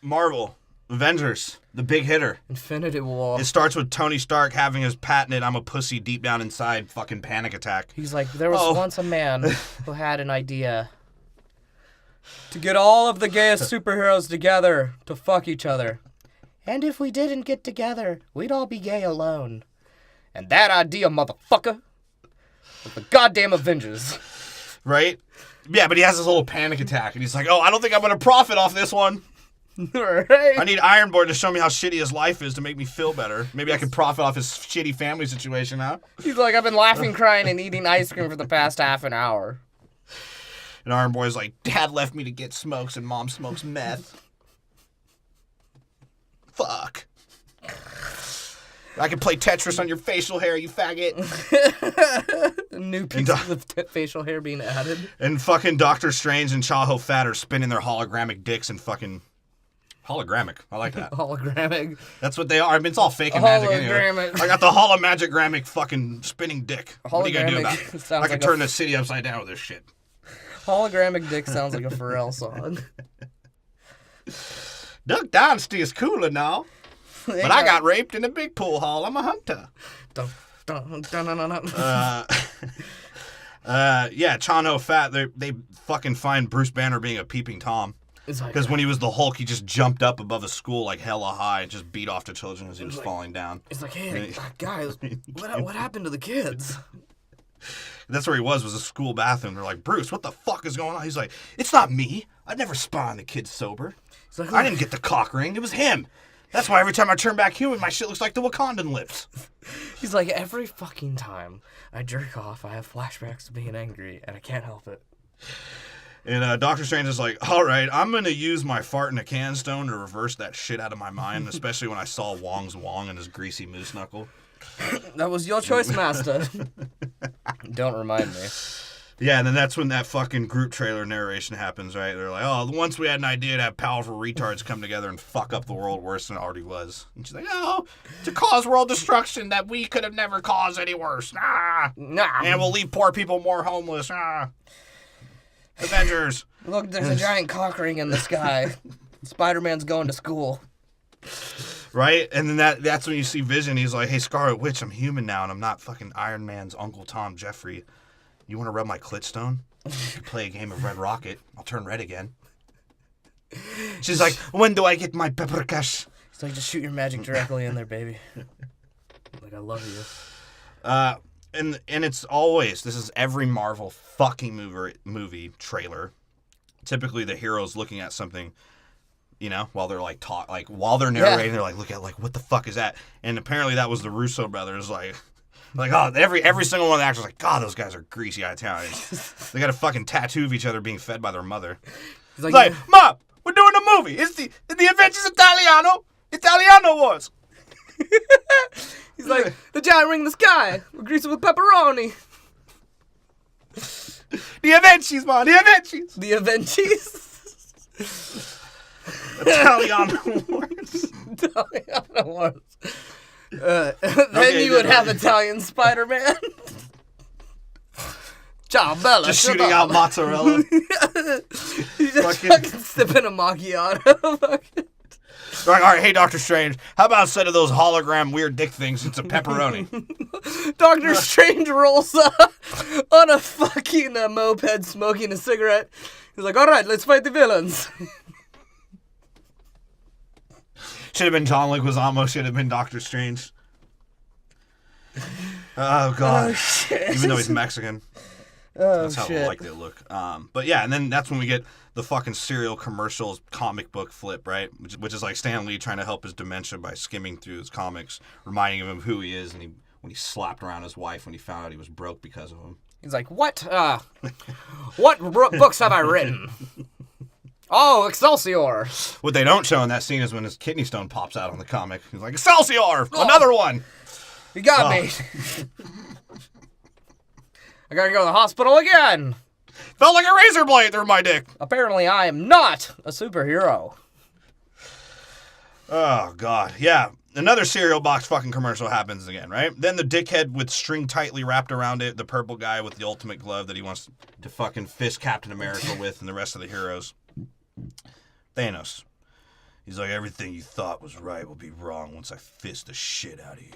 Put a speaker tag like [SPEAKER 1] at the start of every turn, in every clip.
[SPEAKER 1] Marvel, Avengers, the big hitter.
[SPEAKER 2] Infinity War.
[SPEAKER 1] It starts with Tony Stark having his patented "I'm a pussy" deep down inside fucking panic attack.
[SPEAKER 2] He's like, there was once a man who had an idea to get all of the gayest superheroes together to fuck each other. And if we didn't get together, we'd all be gay alone. And that idea, motherfucker, was the goddamn Avengers.
[SPEAKER 1] Right? Yeah, but he has this little panic attack, and he's like, I don't think I'm going to profit off this one.
[SPEAKER 2] Right.
[SPEAKER 1] I need Ironborn to show me how shitty his life is to make me feel better. Maybe I can profit off his shitty family situation, huh?
[SPEAKER 2] He's like, I've been laughing, crying, and eating ice cream for the past half an hour.
[SPEAKER 1] And Ironborn's like, Dad left me to get smokes, and Mom smokes meth. Fuck. I can play Tetris on your facial hair, you faggot.
[SPEAKER 2] New pieces of facial hair being added.
[SPEAKER 1] And fucking Doctor Strange and Chaho Fat are spinning their hologramic dicks and fucking... Hologramic. I like that.
[SPEAKER 2] Hologramic.
[SPEAKER 1] That's what they are. I mean, it's all fake and magic anyway. I got the holomagicramic fucking spinning dick. What are you going to do about it? I can turn the city upside down with this shit.
[SPEAKER 2] Hologramic dick sounds like a Pharrell song.
[SPEAKER 1] Duck Dynasty is cooler now. But I got raped in a big pool hall. I'm a hunter. Yeah, Chano Fat, they fucking find Bruce Banner being a peeping Tom. Because when he was the Hulk, he just jumped up above a school like hella high and just beat off the children as he was falling down.
[SPEAKER 2] It's like, hey, guys, what happened to the kids?
[SPEAKER 1] That's where he was a school bathroom. They're like, Bruce, what the fuck is going on? He's like, it's not me. I'd never spy on the kids sober. Like, I didn't get the cock ring. It was him. That's why every time I turn back human, my shit looks like the Wakandan lips.
[SPEAKER 2] He's like, every fucking time I jerk off, I have flashbacks to being angry, and I can't help it.
[SPEAKER 1] And Doctor Strange is like, all right, I'm going to use my fart in a can stone to reverse that shit out of my mind, especially when I saw Wong's Wong and his greasy moose knuckle.
[SPEAKER 2] That was your choice, master. Don't remind me.
[SPEAKER 1] Yeah, and then that's when that fucking group trailer narration happens, right? They're like, once we had an idea to have powerful retards come together and fuck up the world worse than it already was. And she's like, to cause world destruction that we could have never caused any worse. Nah. And we'll leave poor people more homeless. Avengers.
[SPEAKER 2] Look, there's a giant cock ring in the sky. Spider-Man's going to school.
[SPEAKER 1] Right? And then that's when you see Vision. He's like, hey, Scarlet Witch, I'm human now, and I'm not fucking Iron Man's Uncle Tom Jeffrey. You want to rub my clit stone? You can play a game of Red Rocket. I'll turn red again. She's like, when do I get my pepper cash?
[SPEAKER 2] It's like, just shoot your magic directly in there, baby. Like, I love you.
[SPEAKER 1] And it's always, this is every Marvel fucking movie trailer. Typically the hero's looking at something, while they're while they're narrating, they're like, look at, what the fuck is that? And apparently that was the Russo brothers, every single one of the actors God, those guys are greasy Italians. They got a fucking tattoo of each other being fed by their mother. He's like, Mom, we're doing a movie. It's the Avengers Italiano Wars.
[SPEAKER 2] He's like, the giant ring in the sky. We're greased with pepperoni.
[SPEAKER 1] The Avengers, man. The Avengers.
[SPEAKER 2] The Avengers.
[SPEAKER 1] Italiano Wars.
[SPEAKER 2] Italiano Wars. Then you would have Italian Spider-Man. Ciao, Bella.
[SPEAKER 1] Just shooting out mozzarella.
[SPEAKER 2] He's just fucking sipping a macchiato.
[SPEAKER 1] All right, hey, Doctor Strange, how about instead of those hologram weird dick things, it's a pepperoni?
[SPEAKER 2] Doctor Strange rolls up on a fucking moped smoking a cigarette. He's like, all right, let's fight the villains.
[SPEAKER 1] Should have been John Leguizamo, should have been Doctor Strange. Oh, God.
[SPEAKER 2] Oh, shit.
[SPEAKER 1] Even though he's Mexican.
[SPEAKER 2] Oh,
[SPEAKER 1] that's how I like they look. But yeah, and then that's when we get the fucking serial commercials comic book flip, right? Which is like Stan Lee trying to help his dementia by skimming through his comics, reminding him of who he is, and when he slapped around his wife when he found out he was broke because of him.
[SPEAKER 2] He's like, what books have I written? Oh, Excelsior.
[SPEAKER 1] What they don't show in that scene is when his kidney stone pops out on the comic. He's like, Excelsior! Another one!
[SPEAKER 2] You got me. I gotta go to the hospital again.
[SPEAKER 1] Felt like a razor blade through my dick.
[SPEAKER 2] Apparently I am not a superhero.
[SPEAKER 1] Oh, God. Yeah. Another cereal box fucking commercial happens again, right? Then the dickhead with string tightly wrapped around it, the purple guy with the ultimate glove that he wants to fucking fist Captain America with and the rest of the heroes. Thanos. He's like, everything you thought was right will be wrong once I fist the shit out of you.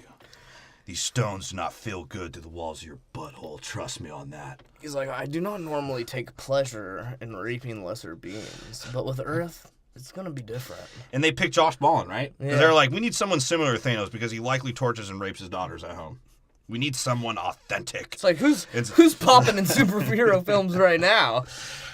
[SPEAKER 1] These stones do not feel good to the walls of your butthole. Trust me on that.
[SPEAKER 2] He's like, I do not normally take pleasure in raping lesser beings, but with Earth, it's going to be different.
[SPEAKER 1] And they picked Josh Brolin, right? Because
[SPEAKER 2] Yeah.
[SPEAKER 1] they're like, we need someone similar to Thanos because he likely tortures and rapes his daughters at home. We need someone authentic.
[SPEAKER 2] It's like, who's popping in superhero films right now?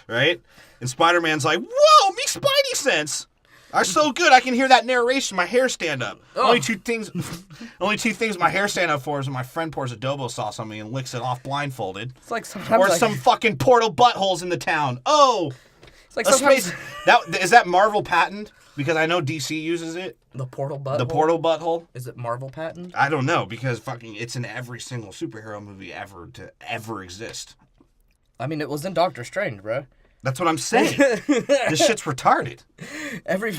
[SPEAKER 1] Right? And Spider-Man's like, whoa, me Spidey sense. I'm so good, I can hear that narration, my hair stand up.
[SPEAKER 2] Oh.
[SPEAKER 1] Only two things my hair stand up for is when my friend pours adobo sauce on me and licks it off blindfolded.
[SPEAKER 2] It's like sometimes
[SPEAKER 1] Or some fucking portal buttholes in the town. Oh!
[SPEAKER 2] It's like
[SPEAKER 1] A
[SPEAKER 2] sometimes
[SPEAKER 1] space. Is that Marvel patent? Because I know DC uses it.
[SPEAKER 2] the portal butthole.
[SPEAKER 1] The portal butthole.
[SPEAKER 2] Is it Marvel patent?
[SPEAKER 1] I don't know because fucking it's in every single superhero movie ever to ever exist.
[SPEAKER 2] I mean, it was in Doctor Strange, bro.
[SPEAKER 1] That's what I'm saying. This shit's retarded.
[SPEAKER 2] Every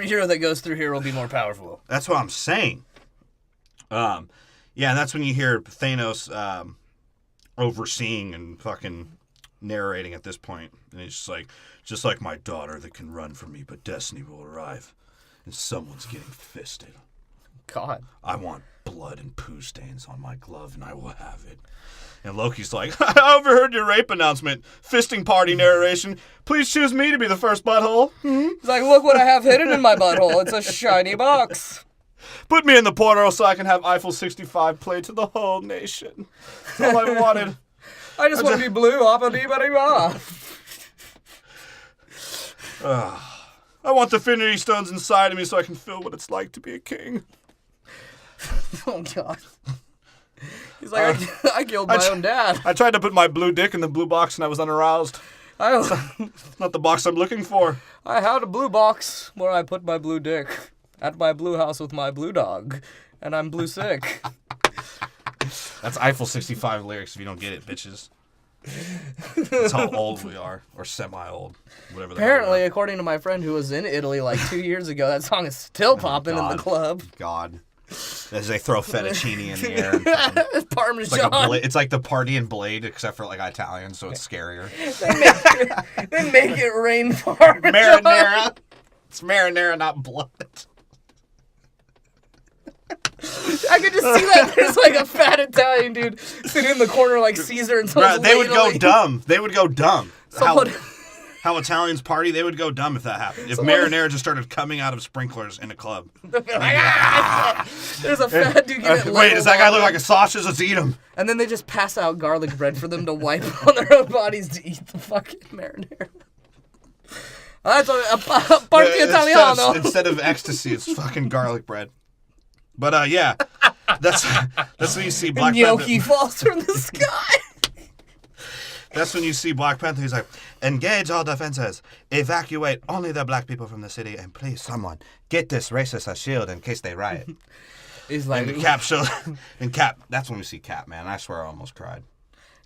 [SPEAKER 2] hero that goes through here will be more powerful.
[SPEAKER 1] That's what I'm saying. Yeah, and that's when you hear Thanos overseeing and fucking narrating at this point. And he's just like my daughter that can run from me, but destiny will arrive. And someone's getting fisted.
[SPEAKER 2] God.
[SPEAKER 1] I want blood and poo stains on my glove, and I will have it. And Loki's like, I overheard your rape announcement. Fisting party narration. Please choose me to be the first butthole.
[SPEAKER 2] He's like, look what I have hidden in my butthole. It's a shiny box.
[SPEAKER 1] Put me in the portal so I can have Eiffel 65 played to the whole nation. That's all I wanted.
[SPEAKER 2] I just want to be blue.
[SPEAKER 1] I want the Infinity Stones inside of me so I can feel what it's like to be a king.
[SPEAKER 2] Oh, God. He's like, I killed my own dad.
[SPEAKER 1] I tried to put my blue dick in the blue box and I was unaroused. It's not the box I'm looking for.
[SPEAKER 2] I had a blue box where I put my blue dick at my blue house with my blue dog, and I'm blue sick.
[SPEAKER 1] That's Eiffel 65 lyrics if you don't get it, bitches. That's how old we are, or semi-old, whatever.
[SPEAKER 2] Apparently, according to my friend who was in Italy like 2 years ago, that song is still popping in the club.
[SPEAKER 1] God. As they throw fettuccine in the air. And
[SPEAKER 2] Parmesan.
[SPEAKER 1] it's like the party in Blade, except for like Italian, so it's scarier.
[SPEAKER 2] They make it rain Parmesan.
[SPEAKER 1] Marinara. It's marinara, not blood.
[SPEAKER 2] I could just see that there's like a fat Italian dude sitting in the corner like Caesar and someone's
[SPEAKER 1] They would go
[SPEAKER 2] ladling.
[SPEAKER 1] dumb. They would go dumb.
[SPEAKER 2] Someone...
[SPEAKER 1] How Italians party, they would go dumb if that happened. If marinara just started coming out of sprinklers in a club.
[SPEAKER 2] Like, there's a fat dude getting
[SPEAKER 1] Wait, does that guy look like a sausage? Let's eat him.
[SPEAKER 2] And then they just pass out garlic bread for them to wipe on their own bodies to eat the fucking marinara. That's a party Italiano.
[SPEAKER 1] Instead of ecstasy, it's fucking garlic bread. But yeah, that's when you see Black
[SPEAKER 2] Gnocchi
[SPEAKER 1] Panther.
[SPEAKER 2] falls from the sky.
[SPEAKER 1] That's when you see Black Panther. He's like, engage all defenses, evacuate only the black people from the city, and please, someone, get this racist a shield in case they riot.
[SPEAKER 2] He's like,
[SPEAKER 1] And Cap shows, and Cap. That's when we see Cap, man. I swear, I almost cried.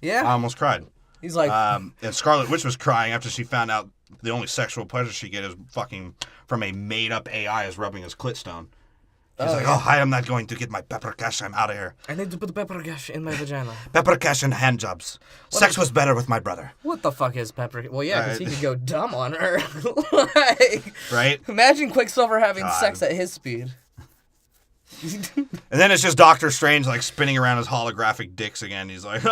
[SPEAKER 2] yeah.
[SPEAKER 1] I almost cried.
[SPEAKER 2] He's like,
[SPEAKER 1] And Scarlet Witch was crying after she found out the only sexual pleasure she get is fucking from a made-up AI is rubbing his clit stone. She's like, oh, hi, I'm not going to get my pepper cash. I'm out of here.
[SPEAKER 2] I need to put the pepper cash in my vagina.
[SPEAKER 1] Pepper cash and hand jobs. Sex was better with my brother.
[SPEAKER 2] What the fuck is pepper? Well, yeah, because he could go dumb on her. Like,
[SPEAKER 1] right?
[SPEAKER 2] imagine Quicksilver having
[SPEAKER 1] God.
[SPEAKER 2] sex at his speed.
[SPEAKER 1] And then it's just Doctor Strange like spinning around his holographic dicks again. He's like,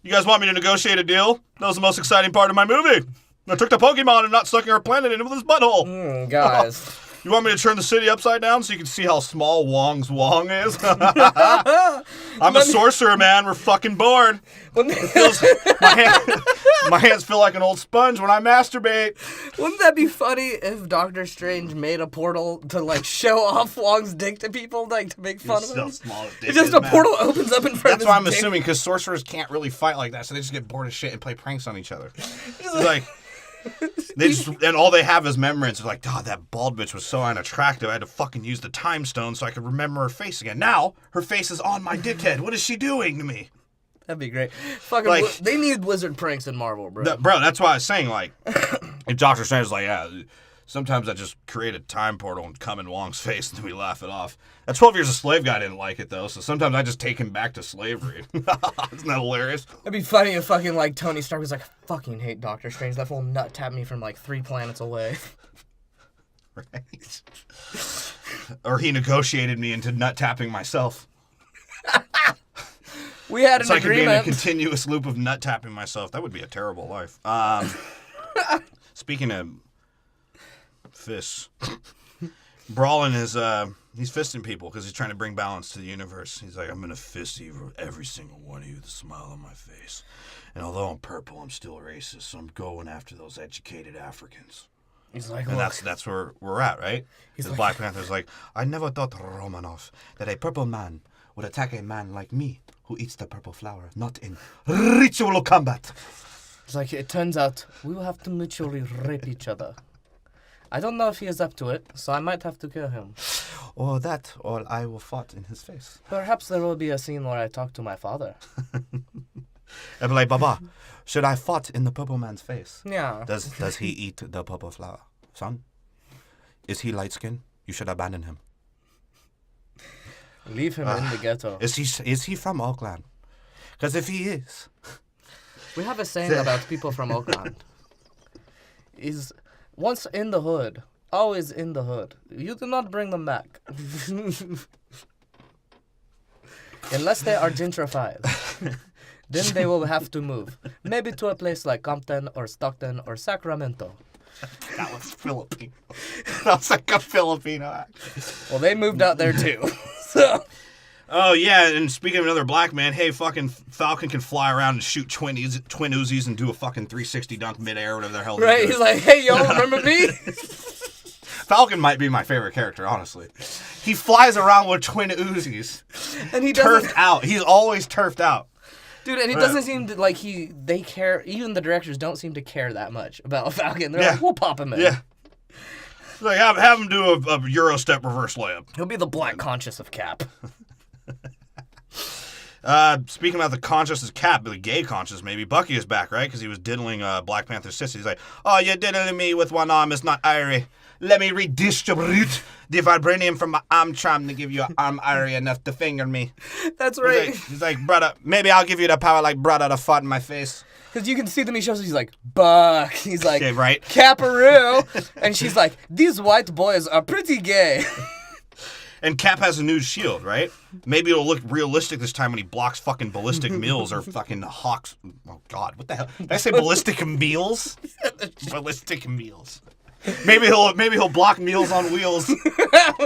[SPEAKER 1] you guys want me to negotiate a deal? That was the most exciting part of my movie. I took the Pokemon and not sucking our planet into his butthole.
[SPEAKER 2] Guys.
[SPEAKER 1] You want me to turn the city upside down so you can see how small Wong's Wong is? I'm a sorcerer, man. We're fucking bored. My hands feel like an old sponge when I masturbate.
[SPEAKER 2] Wouldn't that be funny if Doctor Strange made a portal to like show off Wong's dick to people, like to make fun of him?
[SPEAKER 1] Small
[SPEAKER 2] It's just a portal opens up in front of
[SPEAKER 1] That's
[SPEAKER 2] his
[SPEAKER 1] what I'm
[SPEAKER 2] dick.
[SPEAKER 1] assuming, because sorcerers can't really fight like that, so they just get bored as shit and play pranks on each other. It's like... and all they have is memories. They're like, God, that bald bitch was so unattractive. I had to fucking use the time stone so I could remember her face again. Now, her face is on my dickhead. What is she doing to me?
[SPEAKER 2] That'd be great. Fucking,
[SPEAKER 1] Like-
[SPEAKER 2] they need wizard pranks in Marvel, bro.
[SPEAKER 1] Bro, that's why I was saying, like, if Doctor Strange is like, yeah, sometimes I just create a time portal and come in Wong's face and we laugh it off. That 12 Years a Slave guy didn't like it, though, so sometimes I just take him back to slavery. Isn't that hilarious?
[SPEAKER 2] It'd be funny if fucking like Tony Stark was like, I fucking hate Doctor Strange. That fool nut tapped me from like 3 planets away.
[SPEAKER 1] Right. Or he negotiated me into nut tapping myself.
[SPEAKER 2] We had an
[SPEAKER 1] so
[SPEAKER 2] agreement.
[SPEAKER 1] I could be in a continuous loop of nut tapping myself. That would be a terrible life. Speaking of fists, Brawlin is he's fisting people because he's trying to bring balance to the universe. He's like, I'm gonna fist every single one of you with a smile on my face. And although I'm purple, I'm still racist, so I'm going after those educated Africans.
[SPEAKER 2] He's like,
[SPEAKER 1] and that's where we're at, right? Because
[SPEAKER 2] like,
[SPEAKER 1] Black Panther's like, I never thought, Romanov, that a purple man would attack a man like me who eats the purple flower, not in ritual combat.
[SPEAKER 2] It's like, it turns out we will have to mutually rape each other. I don't know if he is up to it, so I might have to kill him.
[SPEAKER 1] Or that, or I will fight in his face.
[SPEAKER 2] Perhaps there will be a scene where I talk to my father.
[SPEAKER 1] I'd be like, Baba, should I fight in the purple man's face?
[SPEAKER 2] Yeah.
[SPEAKER 1] Does he eat the purple flower? Son, is he light-skinned? You should abandon him.
[SPEAKER 2] Leave him in the ghetto.
[SPEAKER 1] Is he from Oakland? Because if he is...
[SPEAKER 2] We have a saying about people from Oakland. Is once in the hood, always in the hood. You do not bring them back. Unless they are gentrified. Then they will have to move. Maybe to a place like Compton or Stockton or Sacramento.
[SPEAKER 1] That was Filipino. That was like a Filipino act.
[SPEAKER 2] Well, they moved out there too. So.
[SPEAKER 1] Oh, yeah, and speaking of another black man, hey, fucking Falcon can fly around and shoot twin Uzis and do a fucking 360 dunk midair, whatever the hell.
[SPEAKER 2] Right, he's like, hey, y'all remember me?
[SPEAKER 1] Falcon might be my favorite character, honestly. He flies around with twin Uzis.
[SPEAKER 2] And he
[SPEAKER 1] turfed out. He's always turfed out.
[SPEAKER 2] Dude, and it doesn't seem to, like, they care, even the directors don't seem to care that much about Falcon. They're like, we'll pop him in.
[SPEAKER 1] Yeah. Like, have him do a Euro step reverse layup.
[SPEAKER 2] He'll be the black conscious of Cap.
[SPEAKER 1] Speaking about the conscious of Cap, the gay conscious maybe, Bucky is back, right? Because he was diddling Black Panther's sister. He's like, oh, you're diddling me with one arm, it's not irie. Let me redistribute the vibranium from my arm charm to give you an arm irie enough to finger me.
[SPEAKER 2] That's right.
[SPEAKER 1] He's like, brother, maybe I'll give you the power like brother to fart in my face.
[SPEAKER 2] Because you can see them, he shows, he's like, Buck. He's like,
[SPEAKER 1] yeah, right?
[SPEAKER 2] Caparoo. And she's like, these white boys are pretty gay.
[SPEAKER 1] And Cap has a new shield, right? Maybe it'll look realistic this time when he blocks fucking ballistic meals or fucking hawks. Oh, God, what the hell? Did I say ballistic meals? Ballistic meals. Maybe he'll block meals on wheels.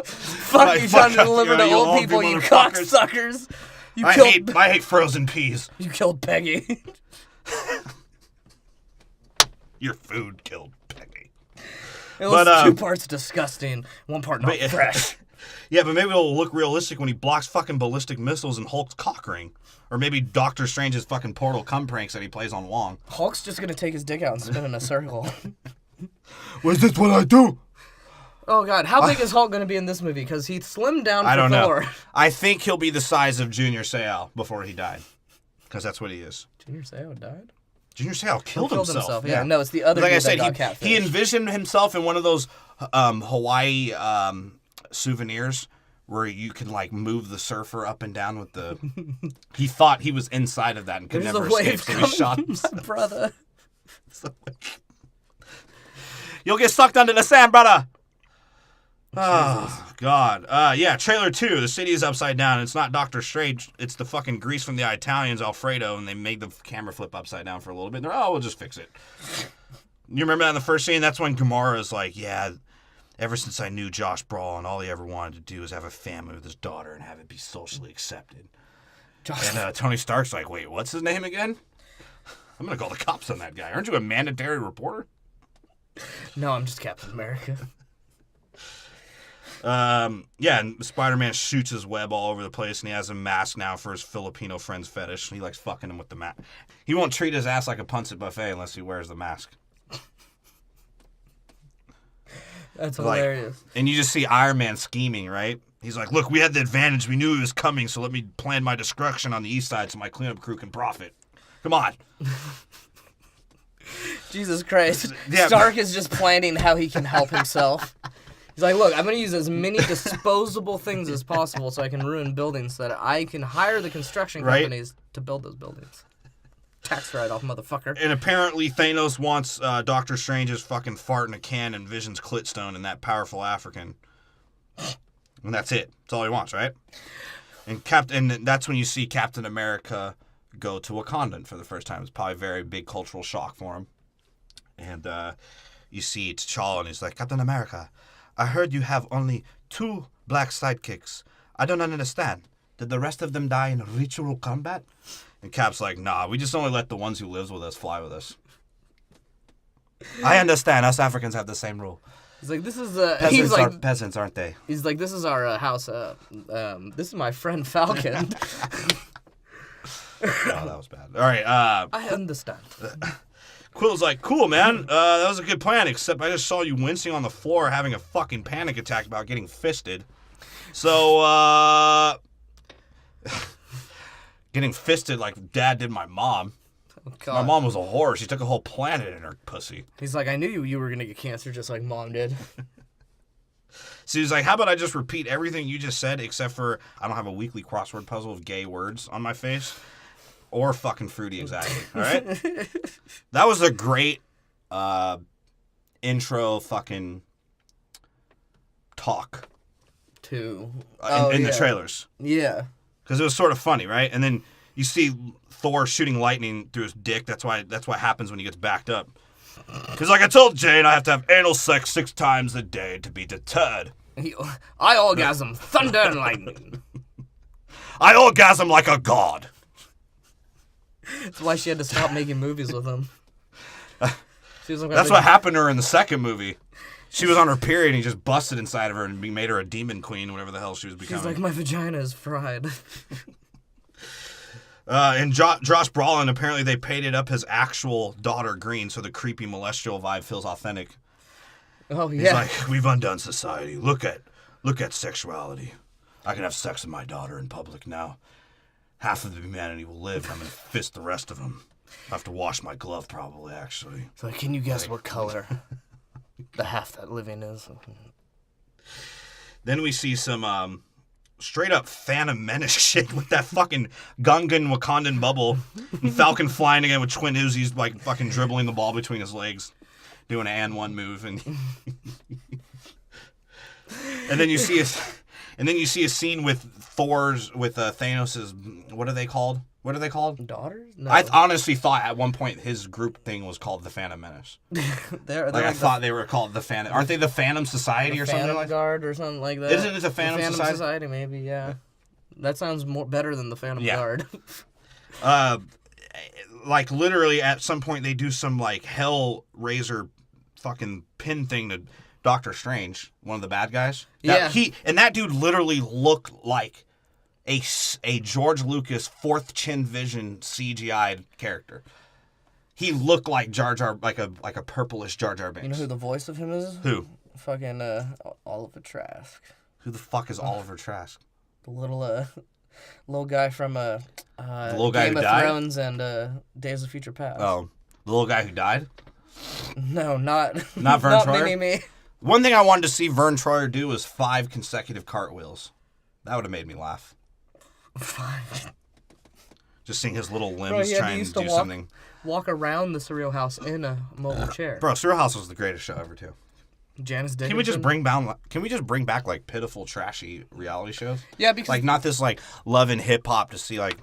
[SPEAKER 2] Fuck you trying to deliver to old people, you cocksuckers.
[SPEAKER 1] I hate frozen peas.
[SPEAKER 2] You killed Peggy.
[SPEAKER 1] Your food killed Peggy.
[SPEAKER 2] It was 2 parts disgusting, 1 part not fresh.
[SPEAKER 1] Yeah, but maybe it'll look realistic when he blocks fucking ballistic missiles and Hulk's cock ring. Or maybe Doctor Strange's fucking portal cum pranks that he plays on Wong.
[SPEAKER 2] Hulk's just gonna take his dick out and spin in a circle.
[SPEAKER 1] Was this what I do?
[SPEAKER 2] Oh, God. How big is Hulk gonna be in this movie? Because he slimmed down for
[SPEAKER 1] I don't
[SPEAKER 2] Thor.
[SPEAKER 1] know. I think he'll be the size of Junior Seau before he died. Because that's what he is.
[SPEAKER 2] Junior Seau died?
[SPEAKER 1] Junior Seau killed himself.
[SPEAKER 2] Yeah, no, it's the other
[SPEAKER 1] like
[SPEAKER 2] dude
[SPEAKER 1] I said,
[SPEAKER 2] that got catfished.
[SPEAKER 1] he envisioned himself in one of those Hawaii souvenirs where you can like move the surfer up and down with the. He thought he was inside of that and could never escape, so he shot himself.
[SPEAKER 2] Brother.
[SPEAKER 1] You'll get sucked under the sand, brother. Oh, God. Yeah, trailer 2. The city is upside down. It's not Doctor Strange. It's the fucking grease from the Italians, Alfredo, and they made the camera flip upside down for a little bit. They're, we'll just fix it. You remember that in the first scene? That's when Gamora is like, yeah, ever since I knew Josh Brolin, all he ever wanted to do was have a family with his daughter and have it be socially accepted. And Tony Stark's like, wait, what's his name again? I'm going to call the cops on that guy. Aren't you a mandatory reporter?
[SPEAKER 2] No, I'm just Captain America.
[SPEAKER 1] Yeah, and Spider-Man shoots his web all over the place, and he has a mask now for his Filipino friend's fetish. He likes fucking him with the mask. He won't treat his ass like a punset buffet unless he wears the mask.
[SPEAKER 2] That's hilarious.
[SPEAKER 1] And you just see Iron Man scheming, right? He's like, look, we had the advantage. We knew he was coming, so let me plan my destruction on the east side so my cleanup crew can profit. Come on.
[SPEAKER 2] Jesus Christ. Yeah. Stark is just planning how he can help himself. He's like, look, I'm going to use as many disposable things as possible so I can ruin buildings so that I can hire the construction companies to build those buildings. Tax write-off, motherfucker.
[SPEAKER 1] And apparently Thanos wants Doctor Strange's fucking fart in a can and Vision's clit stone and that powerful African. And that's it. That's all he wants, right? And that's when you see Captain America go to Wakanda for the first time. It's probably a very big cultural shock for him. And you see T'Challa, and he's like, Captain America, I heard you have only 2 black sidekicks. I don't understand. Did the rest of them die in ritual combat? And Cap's like, nah, we just only let the ones who lives with us fly with us. I understand. Us Africans have the same rule.
[SPEAKER 2] He's like, this is
[SPEAKER 1] peasants are peasants, aren't they?
[SPEAKER 2] He's like, this is our house. This is my friend Falcon.
[SPEAKER 1] Oh, that was bad. All right.
[SPEAKER 2] I understand.
[SPEAKER 1] Quill's like, cool, man. That was a good plan, except I just saw you wincing on the floor having a fucking panic attack about getting fisted. So, getting fisted like Dad did my mom. Oh, my mom was a whore. She took a whole planet in her pussy.
[SPEAKER 2] He's like, I knew you were going to get cancer just like Mom did.
[SPEAKER 1] So he's like, how about I just repeat everything you just said, except for I don't have a weekly crossword puzzle of gay words on my face. Or fucking fruity, exactly. All right? That was a great intro fucking talk.
[SPEAKER 2] In
[SPEAKER 1] the trailers.
[SPEAKER 2] Yeah.
[SPEAKER 1] Because it was sort of funny, right? And then you see Thor shooting lightning through his dick. That's what happens when he gets backed up. Because like I told Jane, I have to have anal sex 6 times a day to be deterred.
[SPEAKER 2] I orgasm thunder and lightning.
[SPEAKER 1] I orgasm like a god.
[SPEAKER 2] That's why she had to stop making movies with him. She was like,
[SPEAKER 1] that's what happened to her in the second movie. She was on her period and he just busted inside of her and made her a demon queen, whatever the hell she was becoming.
[SPEAKER 2] She's like, my vagina is fried.
[SPEAKER 1] And Josh Brolin, apparently they painted up his actual daughter green so the creepy molestial vibe feels authentic.
[SPEAKER 2] Oh, yeah.
[SPEAKER 1] He's like, we've undone society. Look at sexuality. I can have sex with my daughter in public now. Half of the humanity will live. I'm going to fist the rest of them. I have to wash my glove probably, actually.
[SPEAKER 2] So can you guess what color the half that living is?
[SPEAKER 1] Then we see some straight up Phantom Menace shit with that fucking Gungan Wakandan bubble. And Falcon flying again with Twin Uzis like fucking dribbling the ball between his legs. Doing an and one move. And then you see a scene with Thanos's, what are they called?
[SPEAKER 2] Daughters? No.
[SPEAKER 1] I honestly thought at one point his group thing was called the Phantom Menace. I thought they were called the Phantom. Aren't they the Phantom Society or something like that?
[SPEAKER 2] Phantom Guard or something like that.
[SPEAKER 1] Isn't it the Phantom Society?
[SPEAKER 2] Maybe, yeah. That sounds better than the Phantom Guard.
[SPEAKER 1] Like literally at some point they do some like Hellraiser fucking pin thing to Doctor Strange, one of the bad guys. That dude literally looked like a George Lucas fourth chin vision CGI character. He looked like Jar Jar, like a purplish Jar Jar Binks.
[SPEAKER 2] You know who the voice of him is?
[SPEAKER 1] Who?
[SPEAKER 2] Fucking Oliver Trask.
[SPEAKER 1] Who the fuck is Oliver Trask?
[SPEAKER 2] The little guy from
[SPEAKER 1] the little guy
[SPEAKER 2] Game
[SPEAKER 1] who
[SPEAKER 2] of
[SPEAKER 1] died?
[SPEAKER 2] Thrones and Days of Future Past.
[SPEAKER 1] Oh, the little guy who died?
[SPEAKER 2] No, not
[SPEAKER 1] Vern
[SPEAKER 2] not
[SPEAKER 1] Troyer?
[SPEAKER 2] me.
[SPEAKER 1] One thing I wanted to see Vern Troyer do was 5 consecutive cartwheels. That would have made me laugh.
[SPEAKER 2] 5.
[SPEAKER 1] Just seeing his little limbs trying to do something.
[SPEAKER 2] Walk around the Surreal House in a mobile chair.
[SPEAKER 1] Bro, Surreal House was the greatest show ever too.
[SPEAKER 2] Janice Dickinson.
[SPEAKER 1] Can we just bring back like pitiful, trashy reality shows?
[SPEAKER 2] Yeah, because
[SPEAKER 1] like not this like love and hip hop to see like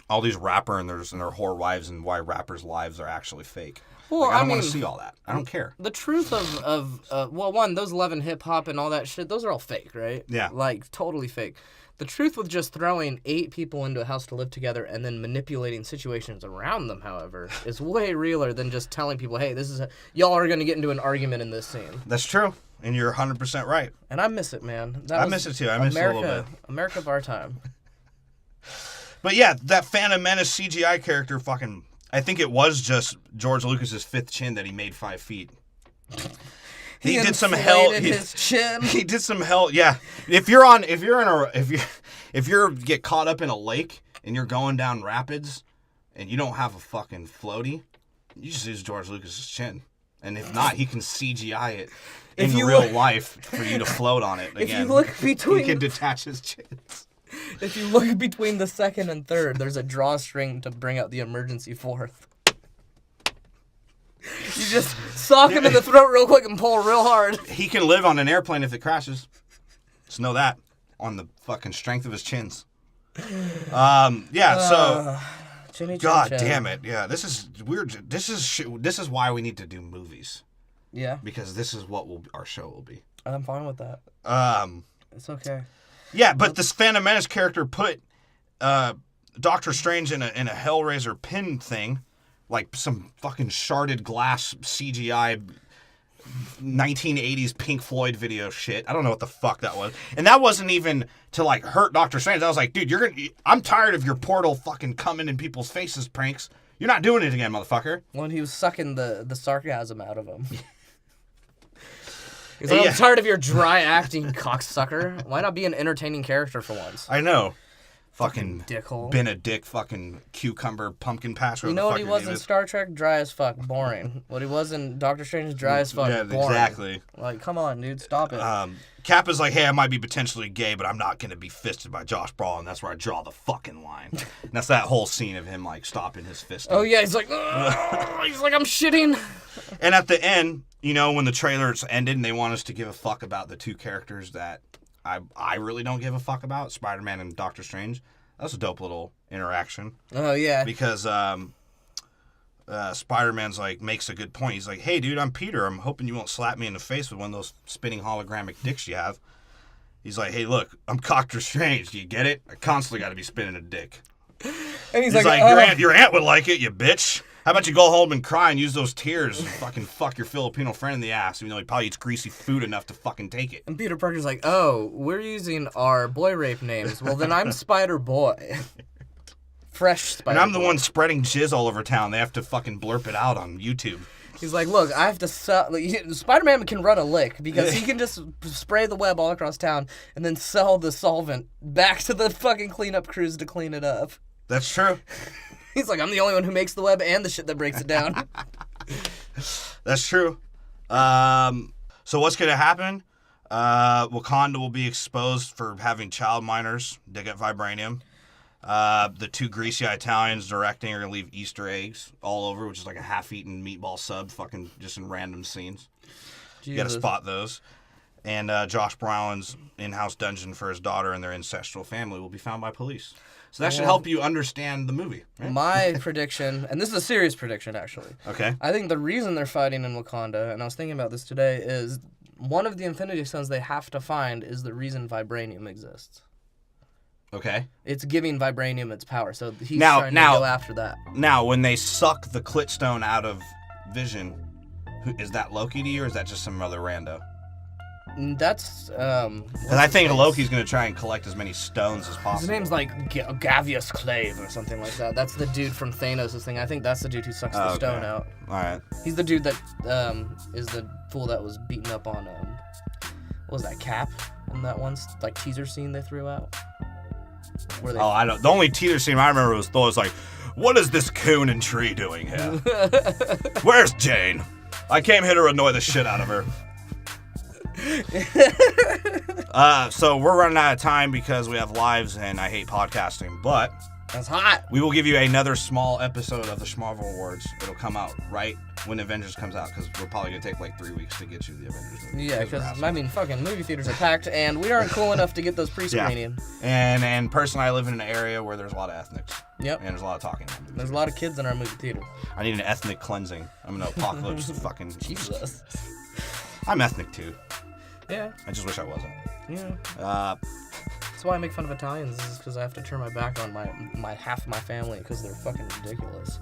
[SPEAKER 1] all these rappers and their whore wives and why rappers' lives are actually fake.
[SPEAKER 2] Well,
[SPEAKER 1] I don't want to see all that. I don't care.
[SPEAKER 2] The truth of one, those love and hip hop and all that shit, those are all fake, right?
[SPEAKER 1] Yeah.
[SPEAKER 2] Like totally fake. The truth with just throwing 8 people into a house to live together and then manipulating situations around them, however, is way realer than just telling people, hey, y'all are going to get into an argument in this scene.
[SPEAKER 1] That's true. And you're 100% right.
[SPEAKER 2] And I miss it, man.
[SPEAKER 1] I miss it too. I miss it a little bit.
[SPEAKER 2] America of our time.
[SPEAKER 1] But yeah, that Phantom Menace CGI character fucking... I think it was just George Lucas's 5th chin that he made 5 feet. He did some hell.
[SPEAKER 2] His chin.
[SPEAKER 1] He did some hell. Yeah. If you get caught up in a lake and you're going down rapids and you don't have a fucking floaty, you just use George Lucas's chin. And if not, he can CGI it in real life for you to float on it again.
[SPEAKER 2] If you look between,
[SPEAKER 1] he can detach his chins.
[SPEAKER 2] If you look between the second and third, there's a drawstring to bring out the emergency fourth. You just sock him in the throat real quick and pull real hard.
[SPEAKER 1] He can live on an airplane if it crashes. Just know that. On the fucking strength of his chins. So...
[SPEAKER 2] Chinny
[SPEAKER 1] God
[SPEAKER 2] chin chin.
[SPEAKER 1] damn it. Yeah, this is weird. This is why we need to do movies.
[SPEAKER 2] Yeah.
[SPEAKER 1] Because this is what our show will be.
[SPEAKER 2] I'm fine with that. It's okay.
[SPEAKER 1] Yeah, but this Phantom Menace character put Doctor Strange in a Hellraiser pin thing, like some fucking sharded glass CGI 1980s Pink Floyd video shit. I don't know what the fuck that was. And that wasn't even to like hurt Doctor Strange. I was like, dude, I'm tired of your portal fucking coming in people's faces pranks. You're not doing it again, motherfucker.
[SPEAKER 2] When he was sucking the sarcasm out of him. He's like, I'm tired of your dry acting, cocksucker. Why not be an entertaining character for once?
[SPEAKER 1] I know. Fucking
[SPEAKER 2] dickhole.
[SPEAKER 1] Been a dick, fucking cucumber, pumpkin patch.
[SPEAKER 2] You know what he was in Star Trek? Dry as fuck, boring. What he was in Doctor Strange? Dry as fuck, boring.
[SPEAKER 1] Exactly.
[SPEAKER 2] Like, come on, dude, stop it.
[SPEAKER 1] Cap is like, hey, I might be potentially gay, but I'm not gonna be fisted by Josh Brolin. That's where I draw the fucking line. And that's that whole scene of him like stopping his fisting.
[SPEAKER 2] Oh yeah, he's like, I'm shitting.
[SPEAKER 1] And at the end, you know, when the trailers ended and they want us to give a fuck about the two characters that I really don't give a fuck about, Spider-Man and Doctor Strange. That was a dope little interaction.
[SPEAKER 2] Oh, yeah.
[SPEAKER 1] Because Spider-Man's like, makes a good point. He's like, hey, dude, I'm Peter. I'm hoping you won't slap me in the face with one of those spinning hologramic dicks you have. He's like, hey, look, I'm Doctor Strange. Do you get it? I constantly got to be spinning a dick.
[SPEAKER 2] And he's
[SPEAKER 1] like your aunt would like it, you bitch. How about you go home and cry and use those tears and fucking fuck your Filipino friend in the ass, even though he probably eats greasy food enough to fucking take it.
[SPEAKER 2] And Peter Parker's like, oh, we're using our boy rape names. Well, then I'm Spider-Boy. Fresh Spider-Boy.
[SPEAKER 1] And I'm the one spreading jizz all over town. They have to fucking blurp it out on YouTube.
[SPEAKER 2] He's like, look, I have to sell... Like, Spider-Man can run a lick because he can just spray the web all across town and then sell the solvent back to the fucking cleanup crews to clean it up.
[SPEAKER 1] That's true.
[SPEAKER 2] He's like, I'm the only one who makes the web and the shit that breaks it down.
[SPEAKER 1] That's true. So what's going to happen? Wakanda will be exposed for having child minors dig up vibranium. The two greasy Italians directing are going to leave Easter eggs all over, which is like a half-eaten meatball sub fucking just in random scenes. Jesus. You got to spot those. And Josh Brolin's in-house dungeon for his daughter and their ancestral family will be found by police. So that should help you understand the movie. Right?
[SPEAKER 2] My prediction, and this is a serious prediction, actually.
[SPEAKER 1] Okay.
[SPEAKER 2] I think the reason they're fighting in Wakanda, and I was thinking about this today, is one of the Infinity Stones they have to find is the reason vibranium exists.
[SPEAKER 1] Okay.
[SPEAKER 2] It's giving vibranium its power, so he's trying to go after that.
[SPEAKER 1] Now, when they suck the clit stone out of Vision, is that Loki to you, or is that just some other rando?
[SPEAKER 2] That's,
[SPEAKER 1] because I think Loki's going to try and collect as many stones as possible.
[SPEAKER 2] His name's like Gavious Clave or something like that. That's the dude from Thanos' thing. I think that's the dude who sucks the stone out.
[SPEAKER 1] Alright.
[SPEAKER 2] He's the dude that, is the fool that was beaten up on, what was that, Cap? In that one, like, teaser scene they threw out?
[SPEAKER 1] I don't. The only teaser scene I remember was Thor's like, what is this coon and tree doing here? Where's Jane? I came here to annoy the shit out of her. So we're running out of time because we have lives and I hate podcasting, but
[SPEAKER 2] that's hot.
[SPEAKER 1] We will give you another small episode of the Schmarvel Awards. It'll come out right when Avengers comes out because we're probably going to take like 3 weeks to get you the Avengers movie.
[SPEAKER 2] Yeah, because, I mean, fucking movie theaters are packed and we aren't cool enough to get those pre-screening.
[SPEAKER 1] Yeah. And personally, I live in an area where there's a lot of ethnics.
[SPEAKER 2] Yep.
[SPEAKER 1] And there's a lot of talking.
[SPEAKER 2] There's a lot of kids in our movie theater.
[SPEAKER 1] I need an ethnic cleansing. I'm an apocalypse fucking...
[SPEAKER 2] Jesus.
[SPEAKER 1] I'm ethnic too.
[SPEAKER 2] Yeah.
[SPEAKER 1] I just wish I wasn't.
[SPEAKER 2] Yeah. That's why I make fun of Italians, is because I have to turn my back on my half of my family because they're fucking ridiculous.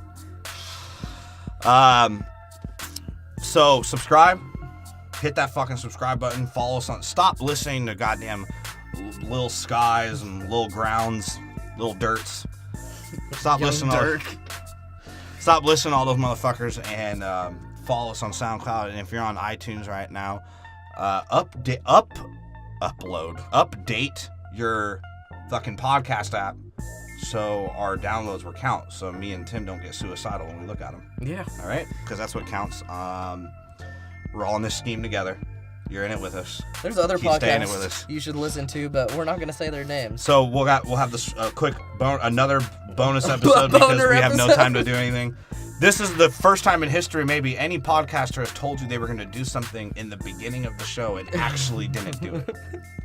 [SPEAKER 1] So subscribe. Hit that fucking subscribe button. Follow us on. Stop listening to goddamn Lil Skies and Lil Grounds, Lil Dirts. Stop listening to Stop listening to all those motherfuckers and follow us on SoundCloud. And if you're on iTunes right now, update your fucking podcast app so our downloads will count, so me and Tim don't get suicidal when we look at them.
[SPEAKER 2] Yeah.
[SPEAKER 1] All right? Because that's what counts. We're all in this scheme together. You're in it with us.
[SPEAKER 2] There's other
[SPEAKER 1] Keep staying with
[SPEAKER 2] podcasts
[SPEAKER 1] us.
[SPEAKER 2] you should listen to, but we're not going to say their names.
[SPEAKER 1] So we'll have this quick another bonus episode because we have no time to do anything. This is the first time in history maybe any podcaster has told you they were going to do something in the beginning of the show and actually didn't do it.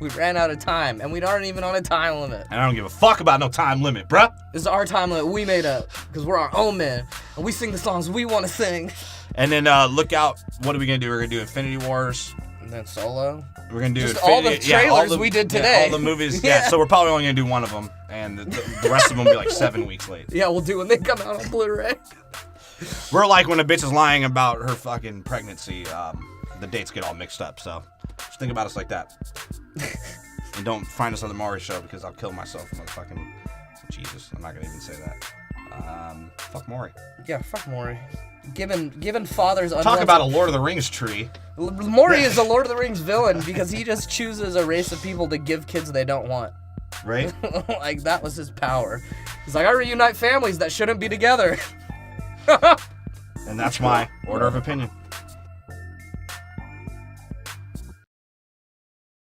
[SPEAKER 2] We ran out of time, and we aren't even on a time limit.
[SPEAKER 1] And I don't give a fuck about no time limit, bruh.
[SPEAKER 2] This is our time limit we made up, because we're our own men, and we sing the songs we want to sing.
[SPEAKER 1] And then look out, what are we going to do? We're going to do Infinity Wars.
[SPEAKER 2] And then Solo.
[SPEAKER 1] We're going to do
[SPEAKER 2] just all the trailers we did today.
[SPEAKER 1] All the movies. Yeah, so we're probably only going to do one of them. And the rest of them will be like 7 weeks late.
[SPEAKER 2] Yeah, we'll do when they come out on Blu-ray.
[SPEAKER 1] We're like when a bitch is lying about her fucking pregnancy, the dates get all mixed up. So just think about us like that. And don't find us on the Maury show because I'll kill myself, motherfucking Jesus. I'm not going to even say that. Fuck Maury.
[SPEAKER 2] Yeah, fuck Maury. Given fathers...
[SPEAKER 1] Talk about a Lord of the Rings tree.
[SPEAKER 2] Maury is a Lord of the Rings villain because he just chooses a race of people to give kids they don't want.
[SPEAKER 1] Right?
[SPEAKER 2] Like, that was his power. He's like, I reunite families that shouldn't be together.
[SPEAKER 1] And that's my order of opinion.